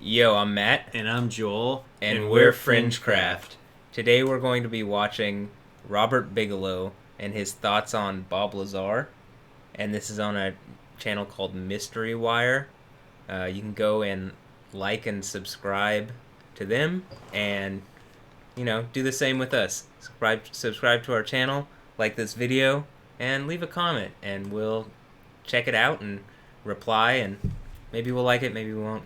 Yo, I'm Matt, And I'm Joel, and we're we're FringeCraft. FringeCraft. Today we're going to be watching Robert Bigelow and his thoughts on Bob Lazar, and this is on a channel called Mystery Wire. You can go and like and subscribe to them, and do the same with us. Subscribe to our channel, like this video, and leave a comment, and we'll check it out and reply, and maybe we'll like it, maybe we won't.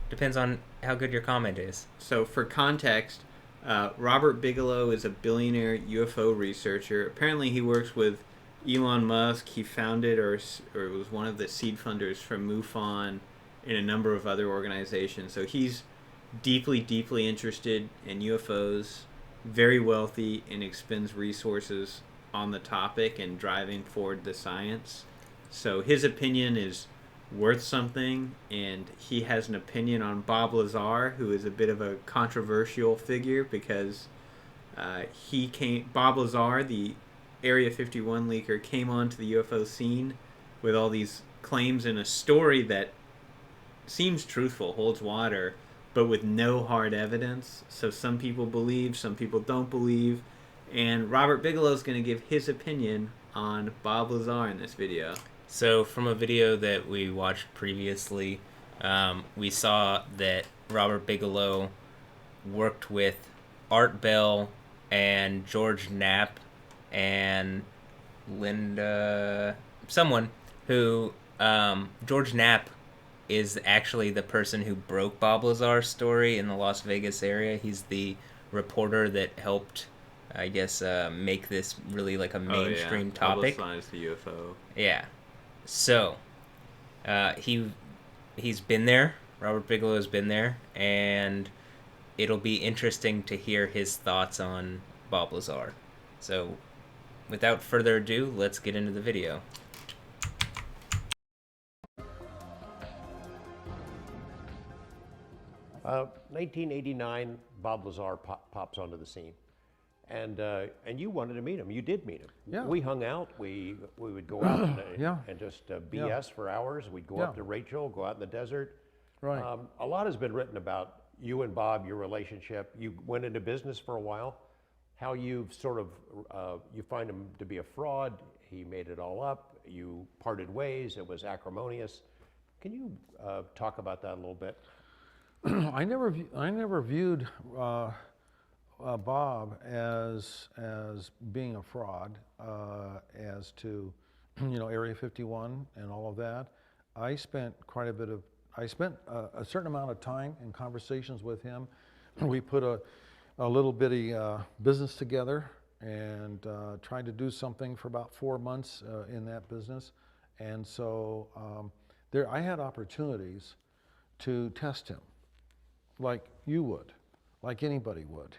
Depends on how good your comment is. So, for context, Robert Bigelow is a billionaire UFO researcher. Apparently, he works with Elon Musk. He founded or was one of the seed funders from MUFON and a number of other organizations. So, he's deeply, deeply interested in UFOs, very wealthy, and expends resources on the topic and driving forward the science. So, his opinion is worth something, and he has an opinion on Bob Lazar, who is a bit of a controversial figure because Bob Lazar, the Area 51 leaker, came onto the UFO scene with all these claims and a story that seems truthful, holds water, but with no hard evidence. So some people believe, some people don't believe, and Robert Bigelow is going to give his opinion on Bob Lazar in this video. So, from a video that we watched previously, we saw that Robert Bigelow worked with Art Bell and George Knapp and Linda, someone who, George Knapp is actually the person who broke Bob Lazar's story in the Las Vegas area. He's the reporter that helped, I guess, make this really like a mainstream topic. Publicize the UFO. Yeah. So, he he's been there. Robert Bigelow has been there, and it'll be interesting to hear his thoughts on Bob Lazar. So, without further ado, let's get into the video. Uh, 1989, Bob Lazar pops onto the scene, and you wanted to meet him. You did meet him. Yeah. We hung out. We would go out Yeah. and just BS for hours. We'd go up Yeah. to Rachel, go out in the desert. Right. A lot has been written about you and Bob, your relationship. You went into business for a while. How you've sort of you find him to be a fraud. He made it all up. You parted ways. It was acrimonious. Can you talk about that a little bit? I never viewed Bob as being a fraud, as to Area 51 and all of that. I spent a certain amount of time in conversations with him. We put a little bitty business together and tried to do something for about 4 months in that business, and so I had opportunities to test him, like you would, like anybody would,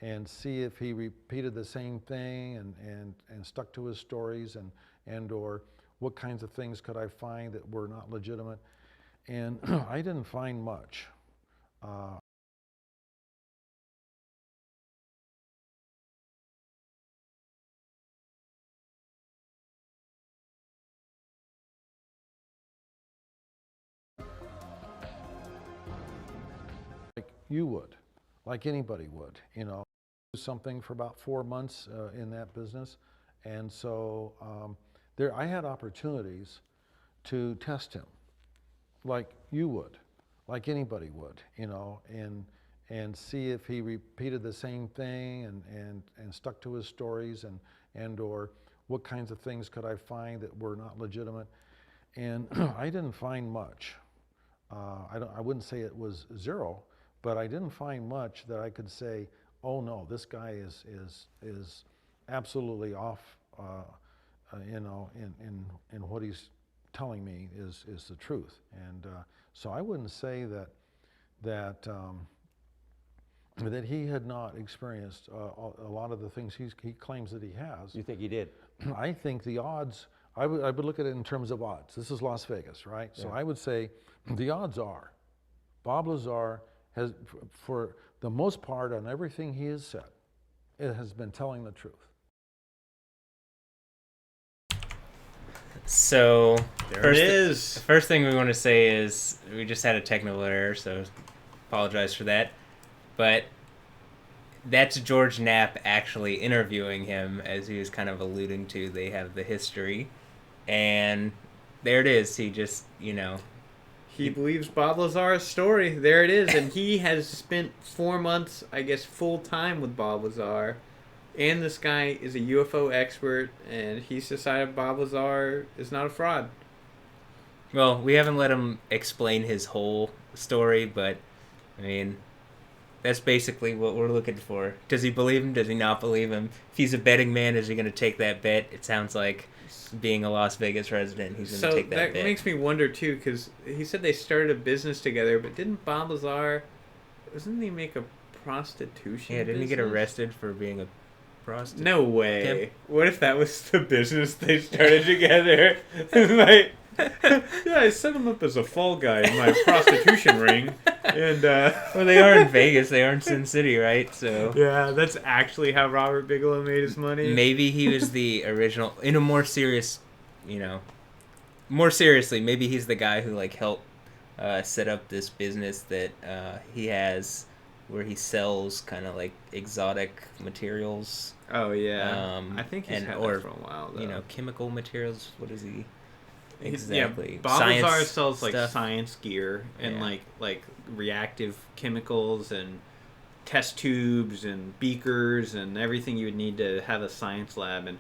and see if he repeated the same thing and stuck to his stories, and or what kinds of things could I find that were not legitimate. And I didn't find much. Like you would, like anybody would, do something for about 4 months in that business, and so I had opportunities to test him, like you would, like anybody would, and see if he repeated the same thing and stuck to his stories, and or what kinds of things could I find that were not legitimate. And I didn't find much. I wouldn't say it was zero, but I didn't find much that I could say, oh no, this guy is absolutely off, in what he's telling me is the truth. And so I wouldn't say that he had not experienced a lot of the things he claims that he has. You think he did? I think the odds, I would look at it in terms of odds. This is Las Vegas, right? So I would say the odds are Bob Lazar has, for the most part, on everything he has said, it has been telling the truth. So There it is. First thing we want to say is we just had a technical error, so apologize for that. But that's George Knapp actually interviewing him, as he was kind of alluding to. They have the history, and there it is. He just, He believes Bob Lazar's story. There it is. And he has spent 4 months, I guess, full time with Bob Lazar. And this guy is a UFO expert, and he's decided Bob Lazar is not a fraud. well, we haven't let him explain his whole story, but I mean, that's basically what we're looking for. Does he believe him? Does he not believe him? If he's a betting man, is he going to take that bet? It sounds like, being a Las Vegas resident, he's going to take that bet. That makes me wonder, too, because he said they started a business together, but didn't Bob Lazar, doesn't he make a prostitution Yeah, didn't he get business? arrested for being a prostitute? No way. Pimp? What if that was the business they started together? Like, yeah, I set him up as a fall guy in my prostitution ring. And, Well, they are in Vegas. They are in Sin City, right? So yeah, that's actually how Robert Bigelow made his money. maybe he was the original. In a more seriously, maybe he's the guy who helped set up this business that he has, where he sells kind of exotic materials. Oh, yeah. I think he's had or that for a while, though. chemical materials. What is he? Yeah, Exactly. Bob Science Lazar sells stuff. science gear and Yeah. like reactive chemicals and test tubes and beakers and everything you would need to have a science lab. And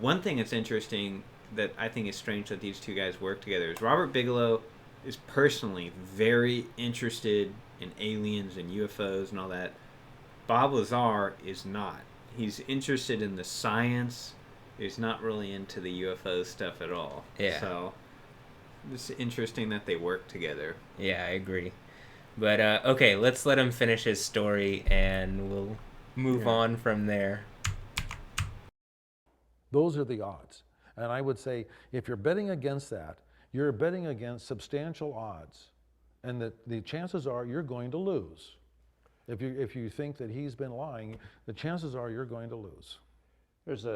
one thing that's interesting that I think is strange that these two guys work together is Robert Bigelow is personally very interested in aliens and UFOs and all that. Bob Lazar is not. He's interested in the science. He's not really into the UFO stuff at all. Yeah. So it's interesting that they work together. Yeah, I agree. But okay, let's let him finish his story, and we'll move on from there. Those are the odds. And I would say if you're betting against that, you're betting against substantial odds. And the chances are you're going to lose. If you think that he's been lying, the chances are you're going to lose. There's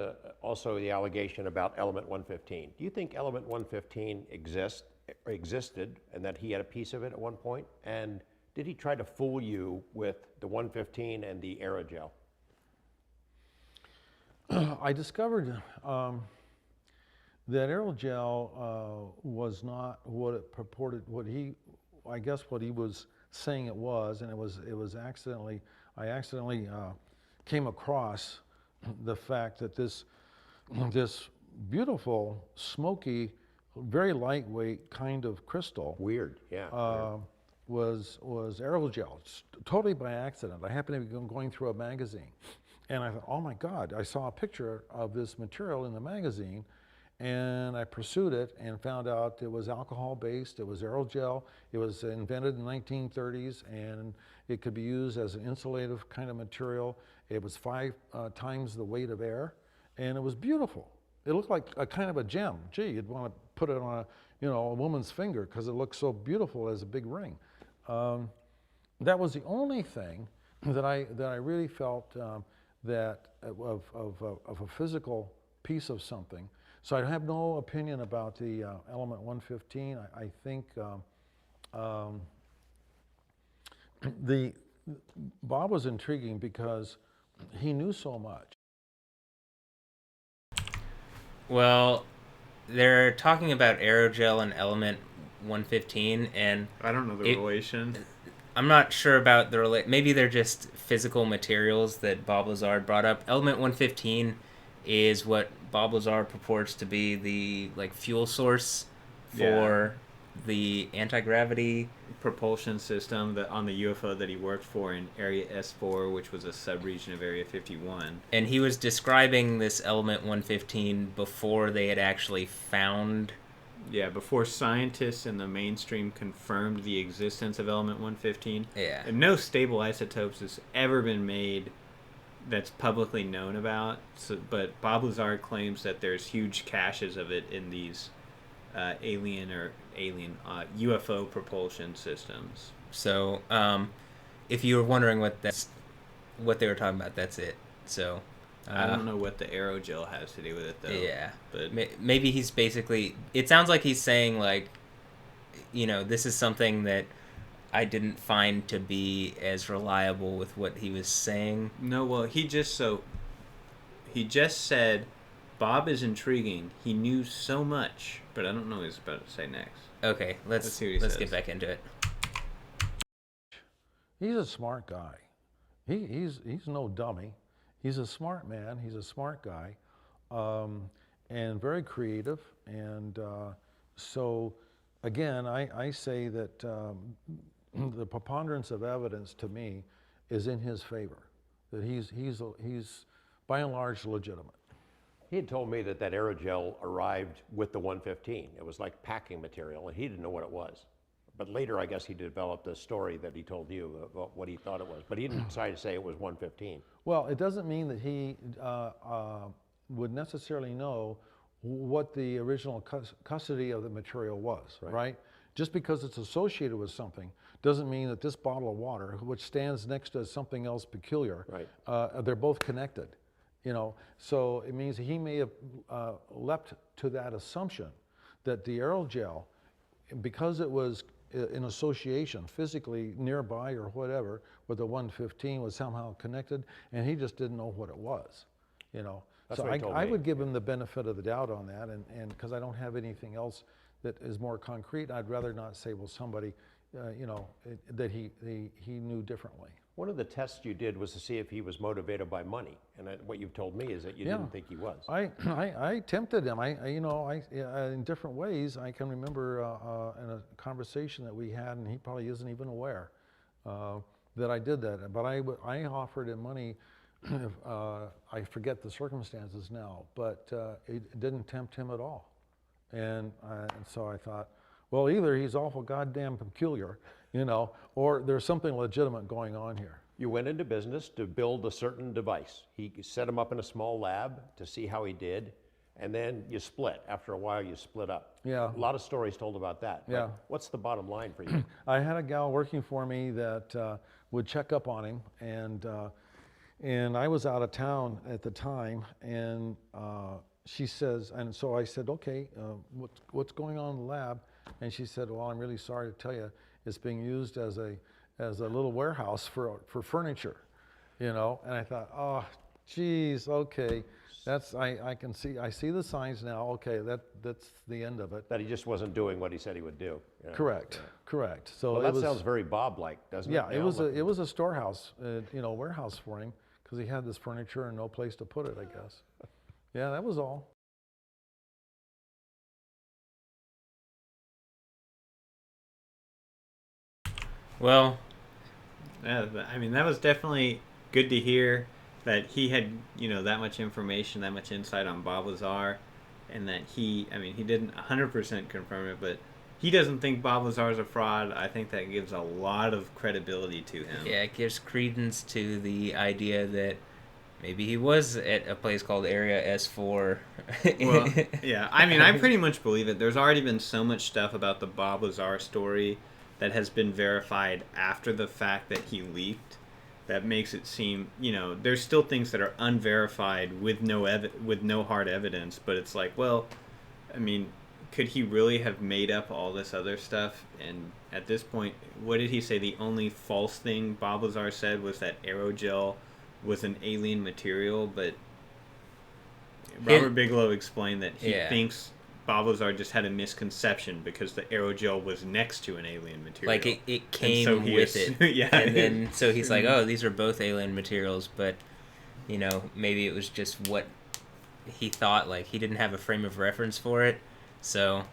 also the allegation about Element 115. Do you think Element 115 existed and that he had a piece of it at one point? And did he try to fool you with the 115 and the aerogel? I discovered that aerogel was not what it purported. I guess what he was saying it was, and it was accidentally. I accidentally came across the fact that this beautiful, smoky, very lightweight kind of crystal Weird, yeah. was aerogel, totally by accident. I happened to be going through a magazine, and I thought, oh my God, I saw a picture of this material in the magazine, and I pursued it and found out it was alcohol-based, it was aerogel, it was invented in the 1930s, and it could be used as an insulative kind of material. It was 5 times the weight of air, and it was beautiful. It looked like a kind of a gem. Gee, you'd want to put it on a woman's finger because it looked so beautiful as a big ring. That was the only thing that I really felt that of a physical piece of something. So I have no opinion about the element 115. I think Bob was intriguing because he knew so much. Well, they're talking about aerogel and element 115, and I don't know the relation. I'm not sure about the maybe they're just physical materials that Bob Lazar brought up. Element 115 is what Bob Lazar purports to be the fuel source for the anti-gravity propulsion system that on the UFO that he worked for in Area S4, which was a sub-region of Area 51. And he was describing this element 115 before they had actually found. Yeah, before scientists in the mainstream confirmed the existence of element 115. Yeah. And no stable isotopes has ever been made that's publicly known about. But Bob Lazar claims that there's huge caches of it in these UFO propulsion systems. So, if you were wondering what they were talking about, that's it. So, I don't know what the aerogel has to do with it, though. Yeah. But Maybe he's basically... It sounds like he's saying, like, this is something that I didn't find to be as reliable with what he was saying. no, well, he just said, Bob is intriguing. He knew so much, but I don't know what he's about to say next. Okay, let's see what he says. get back into it. He's a smart guy. He's no dummy. He's a smart man. He's a smart guy, and very creative. And so, again, I say that the preponderance of evidence to me is in his favor. That he's by and large legitimate. He had told me that aerogel arrived with the 115. It was like packing material, and he didn't know what it was. But later, I guess he developed a story that he told you about what he thought it was. But he didn't decide to say it was 115. Well, it doesn't mean that he would necessarily know what the original custody of the material was, right? Just because it's associated with something doesn't mean that this bottle of water, which stands next to something else peculiar, they're both connected. So it means he may have leapt to that assumption that the aerogel, because it was in association physically nearby or whatever with the 115, was somehow connected, and he just didn't know what it was. That's So what he told I me. would give him the benefit of the doubt on that, and because I don't have anything else that is more concrete, I'd rather not say, well, somebody, that he knew differently. One of the tests you did was to see if he was motivated by money, and what you've told me is that you didn't think he was. I tempted him. In different ways. I can remember in a conversation that we had, and he probably isn't even aware that I did that. But I offered him money. I forget the circumstances now, but it didn't tempt him at all. And so I thought, well, either he's awful goddamn peculiar, or there's something legitimate going on here. You went into business to build a certain device. He set him up in a small lab to see how he did, and then you split. After a while, you split up. Yeah. A lot of stories told about that. Yeah. But what's the bottom line for you? I had a gal working for me that would check up on him, and I was out of town at the time, and she says, and so I said, okay, what's going on in the lab? And she said, well, I'm really sorry to tell you, it's being used as a little warehouse for furniture, And I thought, oh, geez, okay, I see the signs now. Okay, that's the end of it. That he just wasn't doing what he said he would do. Correct. So Well, that sounds very Bob-like, doesn't it? Yeah, it was a storehouse, warehouse for him, because he had this furniture and no place to put it, I guess. Yeah, that was all. Well, yeah, I mean, that was definitely good to hear that he had, that much information, that much insight on Bob Lazar, and that he didn't 100% confirm it, but he doesn't think Bob Lazar is a fraud. I think that gives a lot of credibility to him. yeah, it gives credence to the idea that maybe he was at a place called Area S4. Well, yeah, I pretty much believe it. There's already been so much stuff about the Bob Lazar story that has been verified after the fact that he leaked, that makes it seem, there's still things that are unverified with no hard evidence, but it's like, well, could he really have made up all this other stuff? And at this point, what did he say? The only false thing Bob Lazar said was that aerogel was an alien material, but Robert Bigelow explained that he thinks Bob Lazar just had a misconception because the aerogel was next to an alien material. Like it came with it. Yeah. And then so he's like, oh, these are both alien materials, but maybe it was just what he thought. Like he didn't have a frame of reference for it. So,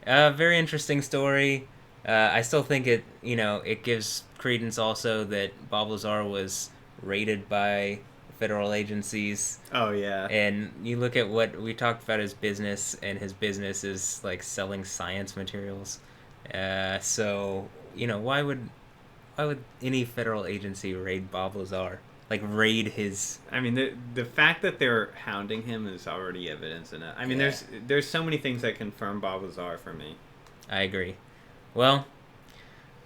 very interesting story. I still think it gives credence also that Bob Lazar was raided by federal agencies. Oh yeah. And you look at what we talked about his business, and his business is like selling science materials. So why would any federal agency raid Bob Lazar? Like raid his. The fact that they're hounding him is already evidence enough. There's so many things that confirm Bob Lazar for me. I agree. Well,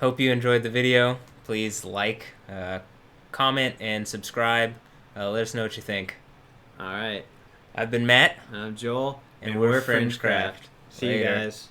hope you enjoyed the video. Please like, comment, and subscribe. Let us know what you think. All right. I've been Matt. I'm Joel. And we're FringeCraft. See you Later. guys.